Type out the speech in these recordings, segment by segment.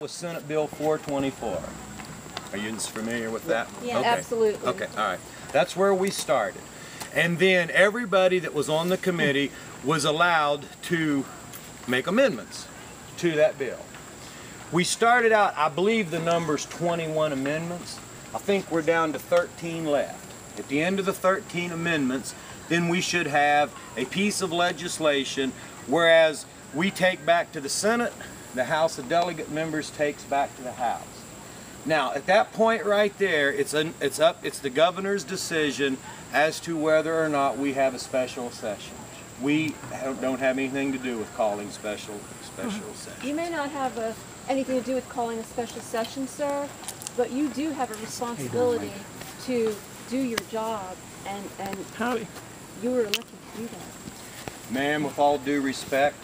with Senate Bill 424. Are you familiar with that? Yeah, okay. Absolutely. Okay, all right. That's where we started. And then everybody that was on the committee was allowed to make amendments to that bill. We started out, I believe the number's 21 amendments. I think we're down to 13 left. At the end of the 13 amendments, then we should have a piece of legislation, whereas we take back to the Senate, the House of Delegate members takes back to the House. Now, at that point right there, it's the governor's decision as to whether or not we have a special session. We don't have anything to do with calling special sessions. You may not have anything to do with calling a special session, sir, but you do have a responsibility to do your job, and you were elected to do that. Ma'am, with all due respect,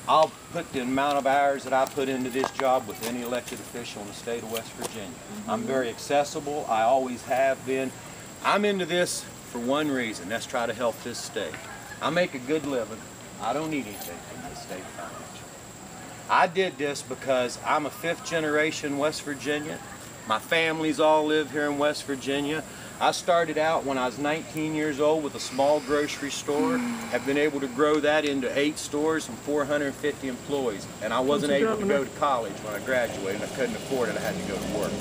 I'll put the amount of hours that I put into this job with any elected official in the state of West Virginia. I'm very accessible. I always have been. I'm into this for one reason. That's try to help this state. I make a good living. I don't need anything from the state financially. I did this because I'm a fifth-generation West Virginian. My families all live here in West Virginia. I started out when I was 19 years old with a small grocery store, have been able to grow that into 8 stores and 450 employees. And I wasn't able to go to college when I graduated. I couldn't afford it. I had to go to work.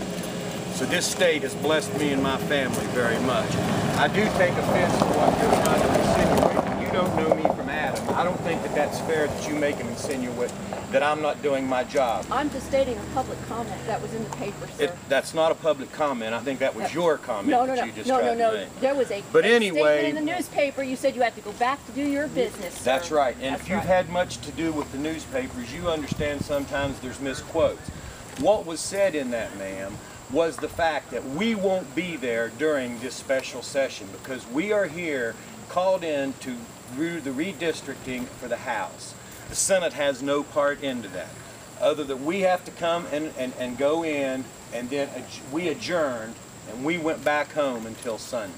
So this state has blessed me and my family very much. I do take offense to what you're trying to insinuate. You don't know me from Adam. I don't think that that's fair that you make an insinuate that I'm not doing my job. I'm just stating a public comment that was in the paper, sir. That's not a public comment. I think that was your comment that you just tried to make. There was a statement in the newspaper. You said you had to go back to do your business, sir. That's right. And if you've had much to do with the newspapers, you understand sometimes there's misquotes. What was said in that, ma'am, was the fact that we won't be there during this special session because we are here called in to do the redistricting for the House. The Senate has no part into that, other than we have to come and go in, and then we adjourned and we went back home until Sunday.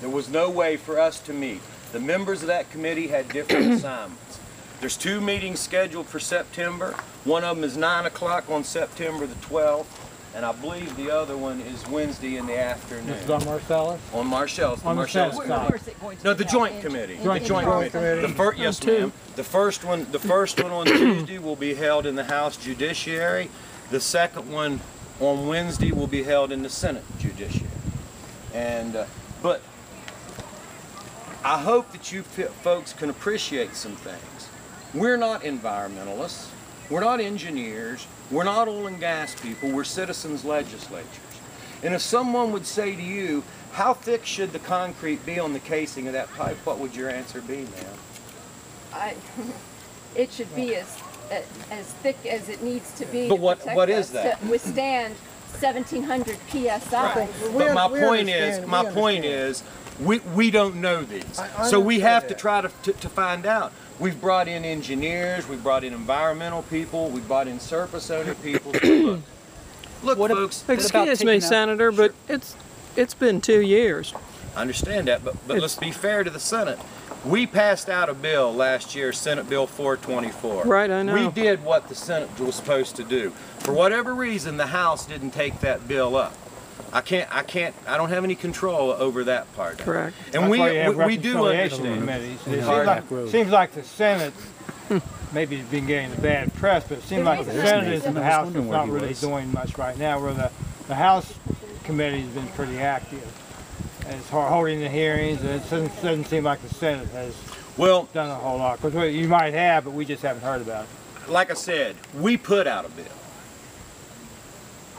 There was no way for us to meet. The members of that committee had different assignments. There's 2 meetings scheduled for September. One of them is 9 o'clock on September the 12th, and I believe the other one is Wednesday in the afternoon. This is on Marcellus? On Marcellus. On the Senate side. Where is it going to No, be the held? joint committee. Joint committee. Yes, ma'am. The first one on Tuesday will be held in the House Judiciary. The second one on Wednesday will be held in the Senate Judiciary. And but I hope that you folks can appreciate some things. We're not environmentalists. We're not engineers. We're not oil and gas people. We're citizens legislatures. And if someone would say to you, how thick should the concrete be on the casing of that pipe, what would your answer be, ma'am? It should be as thick as it needs to be. But what is that? To withstand 1,700 PSI. Right. But my point is, we don't know these, so we have to try to find out. We've brought in engineers, we've brought in environmental people, we've brought in surface owner people. Look, folks. Excuse me, Senator, but it's been 2 years. I understand that, but let's be fair to the Senate. We passed out a bill last year, Senate Bill 424. Right, I know. We did what the Senate was supposed to do. For whatever reason, the House didn't take that bill up. I don't have any control over that part. Correct. And we do understand. It seems like the Senate, maybe it's been getting the bad press, but it seems like the Senate is in the House is not really doing much right now, where the House committee has been pretty active as holding the hearings, and it doesn't seem like the Senate has done a whole lot. Because you might have, but we just haven't heard about it. Like I said, we put out a bill.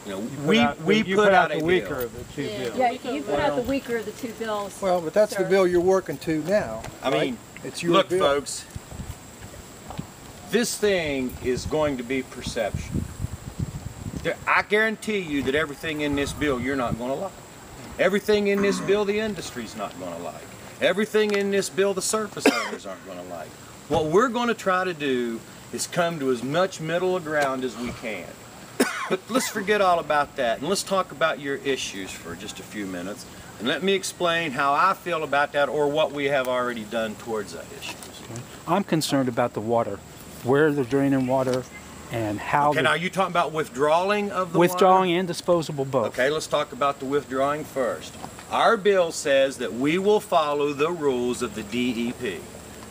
You know, we put out the weaker of the 2 bills. Yeah, you put out the weaker of the 2 bills. Well, but that's the bill you're working to now. I mean, it's your look, bill. folks, this thing is going to be perception. I guarantee you that everything in this bill you're not going to like. Everything in this bill the industry's not going to like. Everything in this bill the surface owners aren't going to like. What we're going to try to do is come to as much middle of ground as we can. But let's forget all about that and let's talk about your issues for just a few minutes, and let me explain how I feel about that or what we have already done towards that issue. I'm concerned about the water, where they're draining water, and how Okay, now are you talking about withdrawing of the withdrawing water? and disposable both. Okay, let's talk about the withdrawing first. Our bill says that we will follow the rules of the DEP.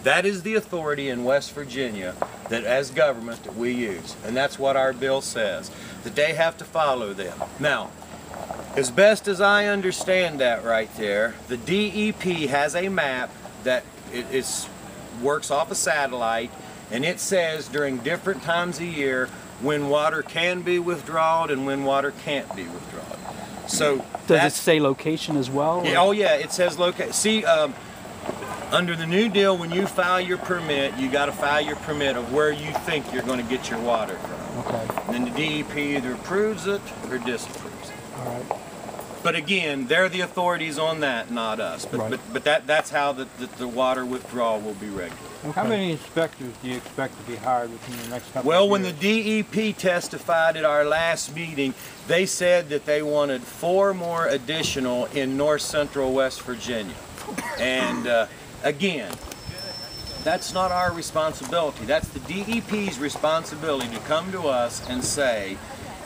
That is the authority in West Virginia that as government that we use. And that's what our bill says, that they have to follow them. Now, as best as I understand that right there, the DEP has a map that works off a satellite, and it says during different times of year when water can be withdrawn and when water can't be withdrawn. So does it say location as well? Yeah, oh yeah, it says location. See, under the new deal, when you file your permit, you got to file your permit of where you think you're going to get your water from. Okay. And then the DEP either approves it or disapproves it. All right. But again, they're the authorities on that, not us. But Right. but that's how the water withdrawal will be regulated. How many inspectors do you expect to be hired within the next couple Well, of when years? the DEP testified at our last meeting, they said that they wanted 4 more additional in north central West Virginia. And again, that's not our responsibility. That's the DEP's responsibility to come to us and say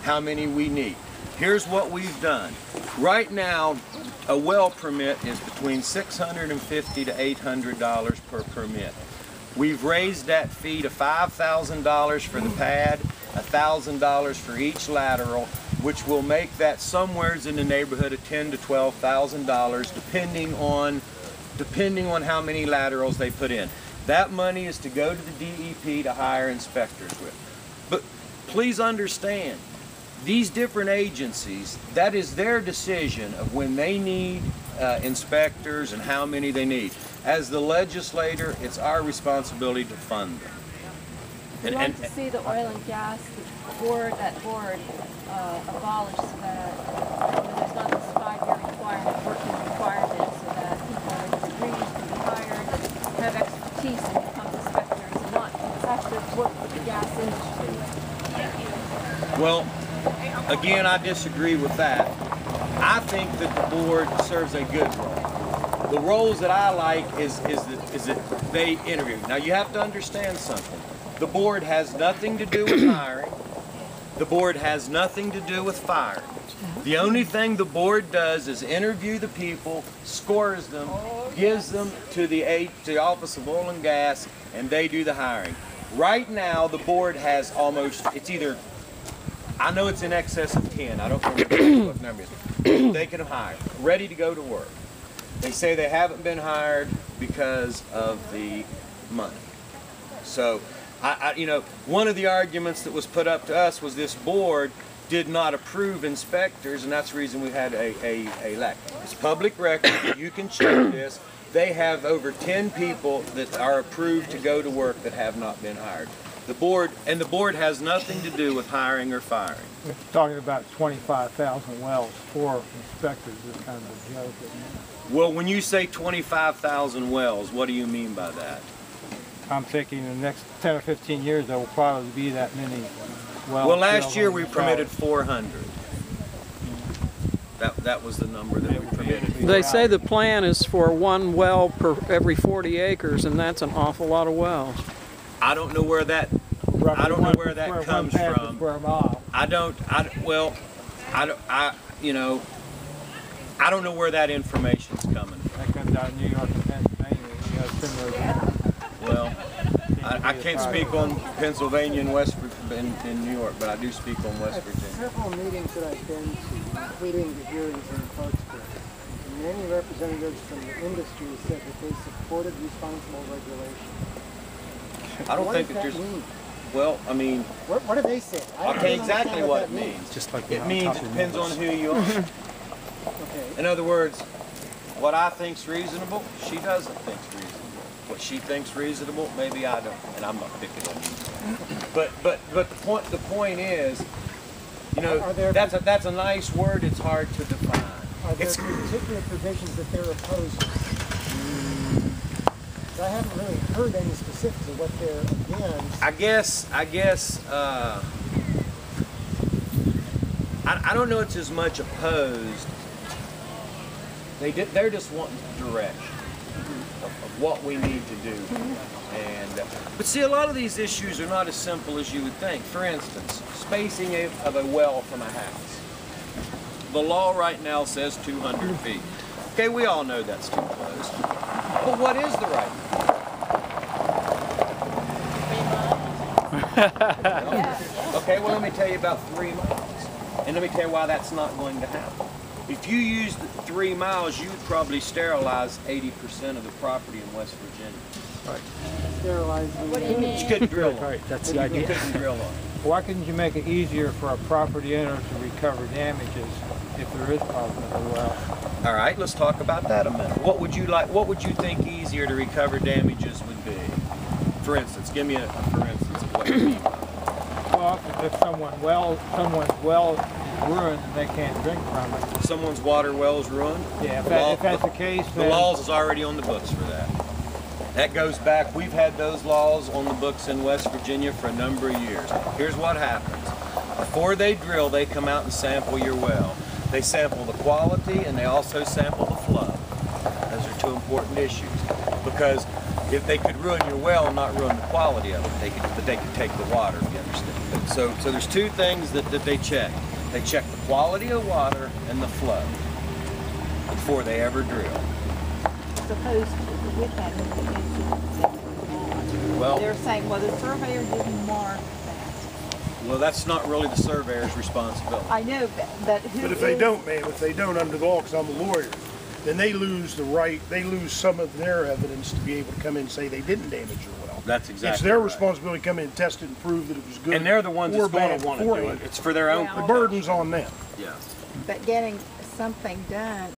how many we need. Here's what we've done. Right now, a well permit is between $650 to $800 per permit. We've raised that fee to $5,000 for the pad, $1,000 for each lateral, which will make that somewhere in the neighborhood of $10,000 to $12,000, depending on how many laterals they put in. That money is to go to the DEP to hire inspectors with. But please understand, these different agencies, that is their decision of when they need inspectors and how many they need. As the legislator, it's our responsibility to fund them. We'd like to see the oil and gas board abolish that. There's not this 5-year requirement, working requirement, so that people with degrees can be hired and have expertise and become inspectors and not have to work with the gas industry. Well, again, I disagree with that. I think that the board serves a good role. The roles that I like is that they interview. Now you have to understand something. The board has nothing to do with hiring. The board has nothing to do with firing. The only thing the board does is interview the people, scores them, gives them to the Office of Oil and Gas, and they do the hiring. Right now, the board has I know it's in excess of 10. I don't remember what number it is. They can hire, ready to go to work. They say they haven't been hired because of the money. So, one of the arguments that was put up to us was this board did not approve inspectors, and that's the reason we had a lack. It's public record. You can check this. They have over 10 people that are approved to go to work that have not been hired. The board has nothing to do with hiring or firing. We're talking about 25,000 wells for inspectors is kind of a joke, isn't it? Well, when you say 25,000 wells, what do you mean by that? I'm thinking in the next 10 or 15 years there will probably be that many wells. Well, last year we permitted 400. That was the number that we permitted. They say the plan is for 1 well per every 40 acres, and that's an awful lot of wells. I don't know where that comes from. I don't know where that information's coming from. That comes out of New York and Pennsylvania. You have similar. Well, I can't speak on Pennsylvania and in New York, but I do speak on West Virginia. Several meetings that I've been to, including the hearings in Clarksburg, and many representatives from the industry said that they supported responsible regulation. I don't think that there's. Well, I mean. What do they say? I'll tell you exactly what it means. Just like it means it depends on who you are. Okay. In other words, what I think's reasonable, she doesn't think reasonable. What she thinks reasonable, maybe I don't, and I'm not picking on you. But the point is, that's a nice word. It's hard to define. Are there particular provisions that they're opposed to? I haven't really heard any specifics of what they're against. I don't know it's as much opposed. They're just wanting direction. of what we need to do. And but see, a lot of these issues are not as simple as you would think. For instance, spacing of a well from a house. The law right now says 200 feet. Okay, we all know that's too close. But what is the right? Okay, well, let me tell you about 3 miles. And let me tell you why that's not going to happen. If you used 3 miles, you would probably sterilize 80% of the property in West Virginia. Right. Sterilizing. What do you mean? You couldn't drill on it. Right, that's the You idea. couldn't drill on it. Why couldn't you make it easier for a property owner to recover damages if there is problem with the well? All right, let's talk about that a minute. What would you like? What would you think easier to recover damages would be? For instance, give me a for instance of what you mean by that. Well, if someone's well is ruined and they can't drink from it. Someone's water well is ruined. Yeah, if that's the case, The then laws is already on the books for that. That goes back, we've had those laws on the books in West Virginia for a number of years. Here's what happens. Before they drill, they come out and sample your well. They sample the quality and they also sample the flow. Those are two important issues. Because if they could ruin your well and not ruin the quality of it, but they could take the water, if you understand. So there's two things that they check. They check the quality of the water and the flow before they ever drill. Suppose with that, Well, they're saying, well, the surveyor didn't mark that. well, that's not really the surveyor's responsibility. I know, but who But if they is- don't, ma'am, if they don't under the law, because I'm a lawyer, then they lose the right, they lose some of their evidence to be able to come in and say they didn't damage your well. That's exactly It's their right. responsibility to come in and test it and prove that it was good. And they're the ones or that's going bad to want to do beforehand. it. It's for their own Well- The protection. burden's on them. Yeah. But getting something done